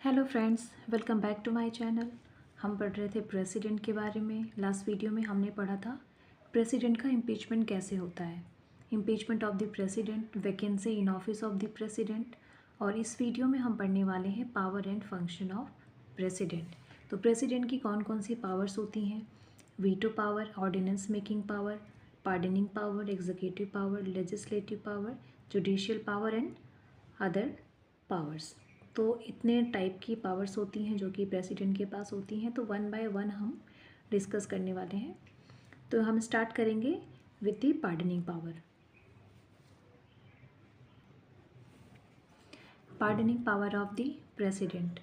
Hello friends, welcome back to my channel. हम पढ़ रहे थे प्रेसिडेंट के बारे में। लास्ट वीडियो में हमने पढ़ा था प्रेसिडेंट का इम्पीचमेंट कैसे होता है, impeachment of the president, vacancy in office of the president. और इस वीडियो में हम पढ़ने वाले हैं power and function of president. तो प्रेसिडेंट की कौन कौन सी पावर्स होती हैं? Veto power, ordinance making power, pardoning power, executive power, legislative power, judicial power and other powers. तो इतने टाइप की पावर्स होती हैं जो कि प्रेसिडेंट के पास होती हैं। तो वन बाय वन हम डिस्कस करने वाले हैं। तो हम स्टार्ट करेंगे with the pardoning power. Pardoning power of the president,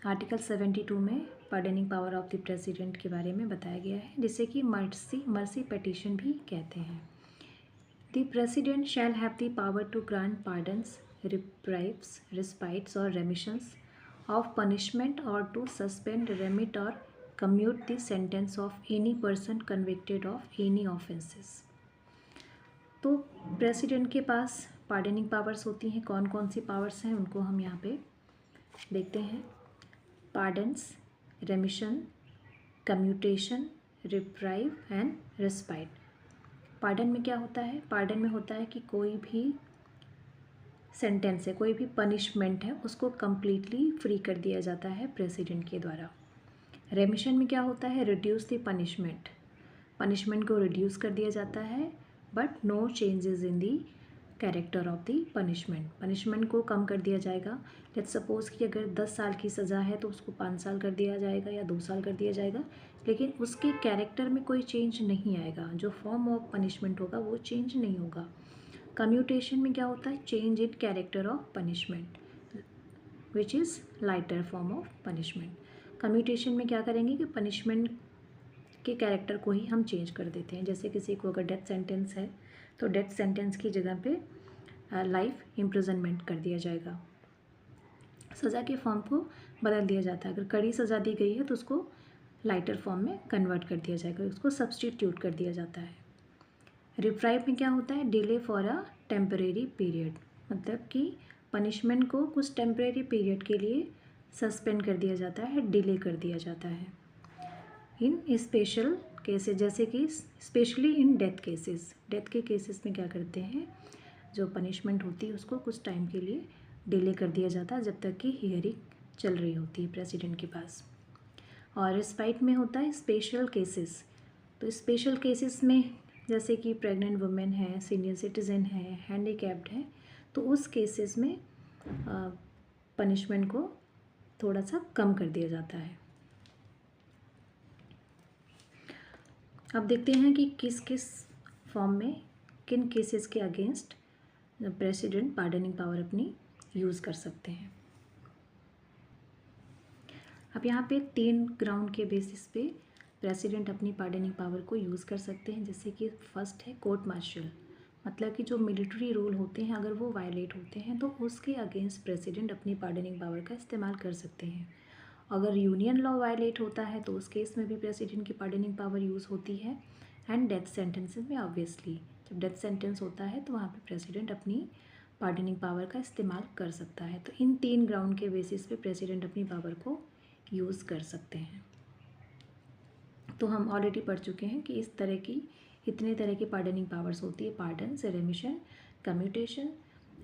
article 72 में pardoning power of the president के बारे में बताया गया है, जिसे कि मर्सी पेटिशन भी कहते हैं। The President shall have the power to grant pardons, reprieves, respites or remissions of punishment, or to suspend, remit or commute the sentence of any person convicted of any offences। तो president के पास pardoning powers होती हैं। कौन कौन सी powers हैं उनको हम यहाँ पे देखते हैं। Pardons, रेमिशन, commutation, reprieve and respite. Pardon में क्या होता है? पार्डन में होता है कि कोई भी सेंटेंस है, कोई भी पनिशमेंट है, उसको कम्प्लीटली फ्री कर दिया जाता है प्रेसिडेंट के द्वारा। रेमिशन में क्या होता है? रिड्यूस द पनिशमेंट, पनिशमेंट को रिड्यूस कर दिया जाता है, but no changes in the character of the punishment. Punishment को कम कर दिया जाएगा। लेट्स सपोज कि अगर 10 साल की सज़ा है तो उसको 5 साल कर दिया जाएगा या 2 साल कर दिया जाएगा, लेकिन उसके कैरेक्टर में कोई चेंज नहीं आएगा। जो फॉर्म ऑफ पनिशमेंट होगा वो चेंज नहीं होगा। कम्यूटेशन में क्या होता है? Change in character of punishment, which is lighter form of punishment. Commutation में क्या करेंगे कि पनिशमेंट के कैरेक्टर को ही हम चेंज कर देते हैं। जैसे किसी को अगर डेथ सेंटेंस है तो डेथ सेंटेंस की जगह पे लाइफ इम्प्रिजनमेंट कर दिया जाएगा। सज़ा के फॉर्म को बदल दिया जाता है। अगर कड़ी सज़ा दी गई है तो उसको लाइटर फॉर्म में कन्वर्ट कर दिया जाएगा, उसको सब्स्टिट्यूट कर दिया जाता है। रिप्राइव में क्या होता है? Delay for a temporary period, मतलब कि पनिशमेंट को कुछ टेम्परेरी पीरियड के लिए सस्पेंड कर दिया जाता है, डिले कर दिया जाता है। इन स्पेशल केसेस, जैसे कि specially in death cases, death के केसेस में क्या करते हैं? जो पनिशमेंट होती है उसको कुछ टाइम के लिए डिले कर दिया जाता है, जब तक कि हियरिंग चल रही होती है प्रेसिडेंट के पास। और रिस्पाइट में होता है स्पेशल केसेस। तो स्पेशल केसेस में जैसे कि प्रेग्नेंट वुमेन है, सीनियर सिटीज़न है, हैंडीकैप्ड है, तो उस केसेस में पनिशमेंट को थोड़ा सा कम कर दिया जाता है। अब देखते हैं कि किस किस फॉर्म में, किन केसेस के अगेंस्ट प्रेसिडेंट पार्डनिंग पावर अपनी यूज़ कर सकते हैं। अब यहाँ पे 3 ग्राउंड के बेसिस पे प्रेसिडेंट अपनी पार्डनिंग पावर को यूज़ कर सकते हैं। जैसे कि फर्स्ट है कोर्ट मार्शल, मतलब कि जो मिलिट्री रूल होते हैं अगर वो वायलेट होते हैं तो उसके अगेंस्ट प्रेसिडेंट अपनी पार्डनिंग पावर का इस्तेमाल कर सकते हैं। अगर यूनियन लॉ वायलेट होता है तो उस केस में भी प्रेसिडेंट की पार्डनिंग पावर यूज़ होती है। एंड डेथ सेंटेंसेस में ऑब्वियसली, जब डेथ सेंटेंस होता है तो वहाँ पे प्रेसिडेंट अपनी पार्डनिंग पावर का इस्तेमाल कर सकता है। तो इन 3 ग्राउंड के बेसिस पे प्रेसिडेंट अपनी पावर को यूज़ कर सकते हैं। तो हम ऑलरेडी पढ़ चुके हैं कि इतने तरह की पार्डनिंग पावर्स होती है। Pardon, रेमिशन, commutation,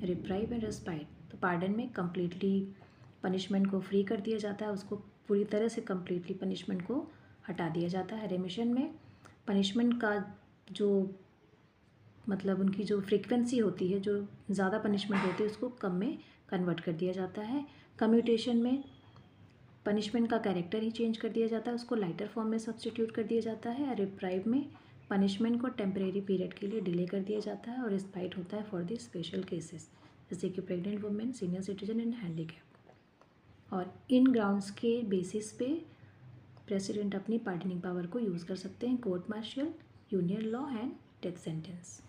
reprieve and respite. तो पार्डन में कम्प्लीटली पनिशमेंट को फ्री कर दिया जाता है, उसको पूरी तरह से कम्प्लीटली पनिशमेंट को हटा दिया जाता है। रेमिशन में पनिशमेंट का जो मतलब उनकी जो फ्रीक्वेंसी होती है, जो ज़्यादा पनिशमेंट होती है, उसको कम में कन्वर्ट कर दिया जाता है। कम्यूटेशन में पनिशमेंट का कैरेक्टर ही चेंज कर दिया जाता है, उसको लाइटर फॉर्म में सब्स्टिट्यूट कर दिया जाता है। रिप्राइव में पनिशमेंट को टेम्परेरी पीरियड के लिए डिले कर दिया जाता है। और रिस्पाइट होता है फॉर द स्पेशल केसेस, जैसे कि pregnant women, senior citizen and handicap. और इन ग्राउंड्स के बेसिस पे प्रेसिडेंट अपनी पार्डनिंग पावर को यूज़ कर सकते हैं। Court martial, union law and death sentence.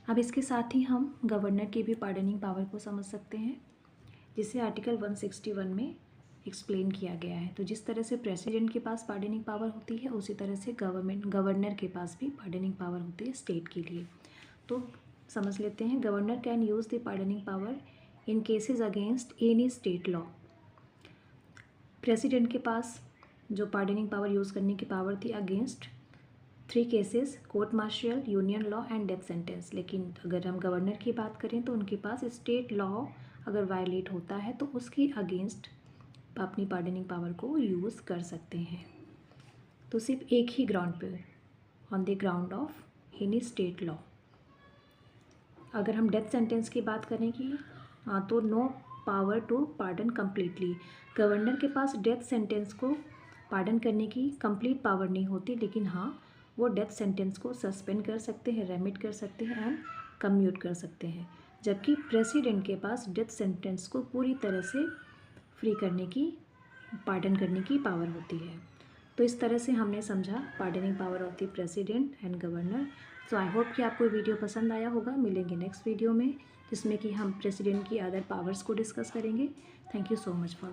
अब इसके साथ ही हम गवर्नर की भी पार्डनिंग पावर को समझ सकते हैं, जिसे आर्टिकल 161 में एक्सप्लेन किया गया है। तो जिस तरह से प्रेसिडेंट के पास पार्डनिंग पावर होती है, उसी तरह से गवर्नर के पास भी पार्डनिंग पावर होती है स्टेट के लिए। तो समझ लेते हैं। Governor can use the pardoning power in cases against any state law. President के पास जो पार्डनिंग पावर यूज़ करने की पावर थी against 3 cases, court martial, union law and death sentence. लेकिन अगर हम गवर्नर की बात करें तो उनके पास स्टेट लॉ अगर वायलेट होता है तो उसकी अगेंस्ट अपनी पार्डनिंग पावर को यूज़ कर सकते हैं। तो सिर्फ एक ही ग्राउंड पे, on the ground of any state law. अगर हम डेथ सेंटेंस की बात करें कि तो no power to pardon completely. Governor के पास डेथ सेंटेंस को पार्डन करने की कंप्लीट पावर नहीं होती, लेकिन हाँ वो डेथ सेंटेंस को सस्पेंड कर सकते हैं, रेमिट कर सकते हैं एंड कम्यूट कर सकते हैं। जबकि प्रेसिडेंट के पास डेथ सेंटेंस को पूरी तरह से फ्री करने की, पार्डन करने की पावर होती है। तो इस तरह से हमने समझा pardoning power of the president and governor. So I hope कि आपको वीडियो पसंद आया होगा। मिलेंगे नेक्स्ट वीडियो में जिसमें कि हम प्रेसिडेंट की अदर पावर्स को डिस्कस करेंगे। Thank you so much for